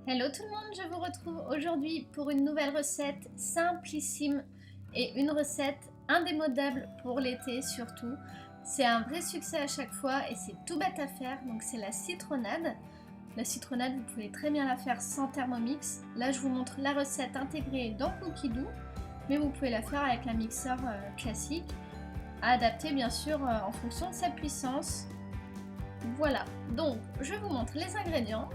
Hello tout le monde, je vous retrouve aujourd'hui pour une nouvelle recette simplissime et une recette indémodable pour l'été surtout. C'est un vrai succès à chaque fois et c'est tout bête à faire, donc c'est la citronnade. La citronnade, vous pouvez très bien la faire sans Thermomix. Là, je vous montre la recette intégrée dans Cookidoo, mais vous pouvez la faire avec un mixeur classique, à adapter bien sûr en fonction de sa puissance. Voilà, donc je vous montre les ingrédients.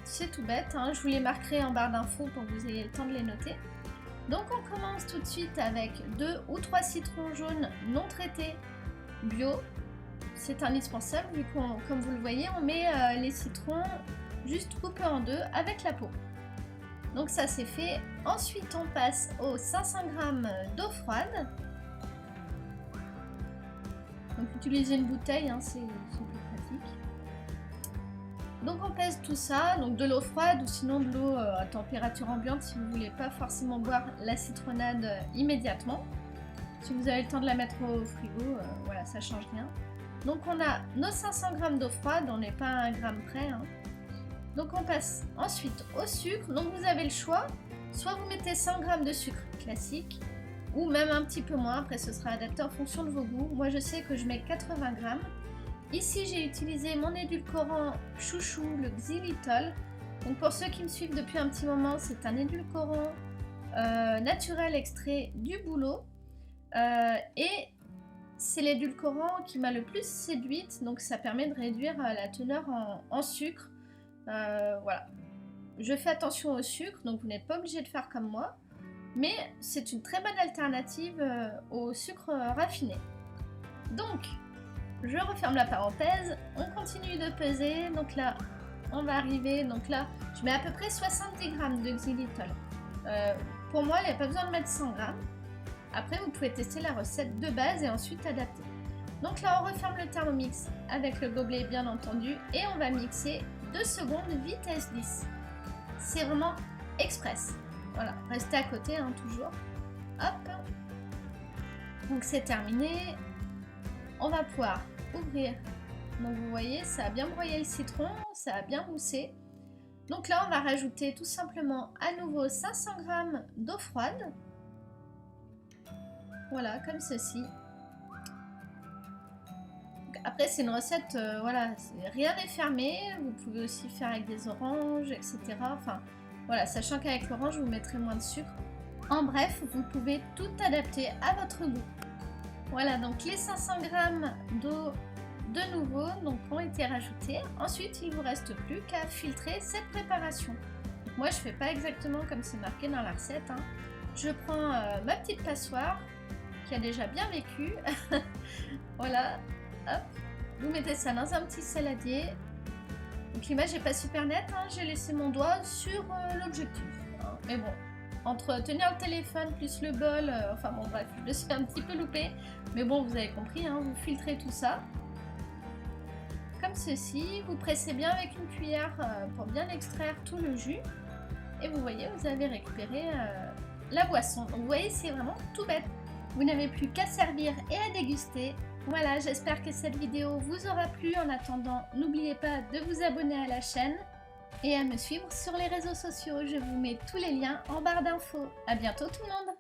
C'est tout bête, hein, je vous les marquerai en barre d'infos pour que vous ayez le temps de les noter. Donc on commence tout de suite avec 2 ou 3 citrons jaunes non traités bio. C'est indispensable vu qu'on, comme vous le voyez, on met les citrons juste coupés en deux avec la peau. Donc ça c'est fait. Ensuite on passe aux 500 g d'eau froide. Donc utilisez une bouteille, hein, c'est plus pratique. Donc on pèse tout ça, donc de l'eau froide ou sinon de l'eau à température ambiante si vous ne voulez pas forcément boire la citronnade immédiatement. Si vous avez le temps de la mettre au frigo, voilà, ça change rien. Donc on a nos 500 g d'eau froide, on n'est pas à 1 gramme près. Hein. Donc on passe ensuite au sucre, donc vous avez le choix, soit vous mettez 100 g de sucre classique, ou même un petit peu moins, après ce sera adapté en fonction de vos goûts. Moi je sais que je mets 80 g. Ici, j'ai utilisé mon édulcorant chouchou, le xylitol. Donc pour ceux qui me suivent depuis un petit moment, c'est un édulcorant naturel extrait du bouleau. Et c'est l'édulcorant qui m'a le plus séduite, donc ça permet de réduire la teneur en sucre. Voilà. Je fais attention au sucre, donc vous n'êtes pas obligé de faire comme moi. Mais c'est une très bonne alternative au sucre raffiné. Donc, je referme la parenthèse, on continue de peser, donc là on va arriver, donc là je mets à peu près 70 g de xylitol. Pour moi il n'y a pas besoin de mettre 100 g, après vous pouvez tester la recette de base et ensuite adapter. Donc là on referme le Thermomix avec le gobelet bien entendu et on va mixer 2 secondes vitesse 10. C'est vraiment express, voilà, restez à côté hein, toujours, hop, donc c'est terminé. On va pouvoir ouvrir, donc vous voyez ça a bien broyé le citron, ça a bien moussé. Donc là on va rajouter tout simplement à nouveau 500 g d'eau froide, voilà comme ceci. Donc après c'est une recette, voilà, rien n'est fermé, vous pouvez aussi faire avec des oranges etc. Enfin voilà, sachant qu'avec l'orange vous mettrez moins de sucre. En bref, vous pouvez tout adapter à votre goût. Voilà, donc les 500 g d'eau de nouveau donc, ont été rajoutés. Ensuite, il ne vous reste plus qu'à filtrer cette préparation. Donc, moi, je ne fais pas exactement comme c'est marqué dans la recette. Hein. Je prends ma petite passoire qui a déjà bien vécu. Voilà, hop. Vous mettez ça dans un petit saladier. Donc l'image n'est pas super nette, hein. J'ai laissé mon doigt sur l'objectif. Hein. Mais bon, entre tenir le téléphone plus le bol, enfin bon bref, je me suis un petit peu loupée, mais bon vous avez compris, hein, vous filtrez tout ça, comme ceci, vous pressez bien avec une cuillère pour bien extraire tout le jus, et vous voyez, vous avez récupéré la boisson. Donc vous voyez, c'est vraiment tout bête, vous n'avez plus qu'à servir et à déguster. Voilà, j'espère que cette vidéo vous aura plu. En attendant, n'oubliez pas de vous abonner à la chaîne et à me suivre sur les réseaux sociaux. Je vous mets tous les liens en barre d'infos. À bientôt tout le monde!